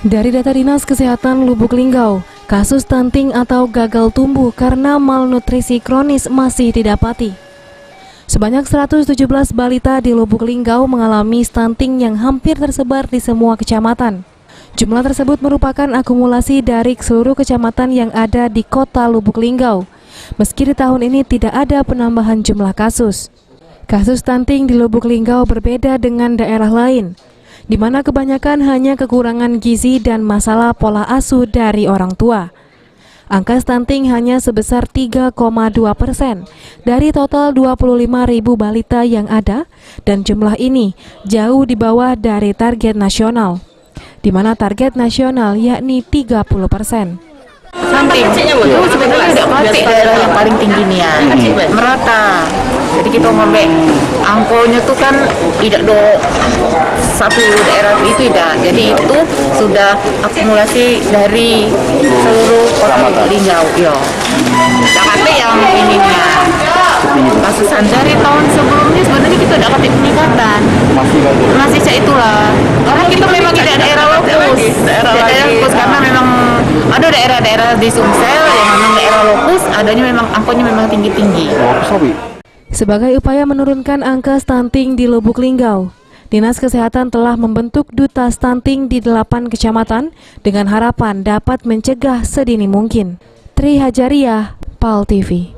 Dari data Dinas Kesehatan Lubuk Linggau, kasus stunting atau gagal tumbuh karena malnutrisi kronis masih didapati. Sebanyak 117 balita di Lubuk Linggau mengalami stunting yang hampir tersebar di semua kecamatan. Jumlah tersebut merupakan akumulasi dari seluruh kecamatan yang ada di kota Lubuk Linggau. Meski di tahun ini tidak ada penambahan jumlah kasus. Kasus stunting di Lubuk Linggau berbeda dengan daerah lain, di mana kebanyakan hanya kekurangan gizi dan masalah pola asuh dari orang tua. Angka stunting hanya sebesar 3,2% dari total 25.000 balita yang ada, dan jumlah ini jauh di bawah dari target nasional, di mana target nasional yakni 30%. Stunting itu sebenarnya tidak pasti daerah yang paling tinggi nih ya, merata. Jadi kita ngomong angkonya tuh kan tidak do satu daerah itu tidak. Jadi itu sudah akumulasi dari seluruh kota Lubuk Linggau. Ya, Jakarta yang ininya kasusan dari tahun sebelumnya sebenarnya kita dapat peningkatan. Masih itulah. Karena kita memang tidak daerah lokus, karena memang ada daerah-daerah di Sumsel yang memang daerah lokus adanya memang angkonya memang tinggi-tinggi. Sebagai upaya menurunkan angka stunting di Lubuk Linggau, Dinas Kesehatan telah membentuk duta stunting di 8 kecamatan dengan harapan dapat mencegah sedini mungkin. Tri Hajariah, PAL TV.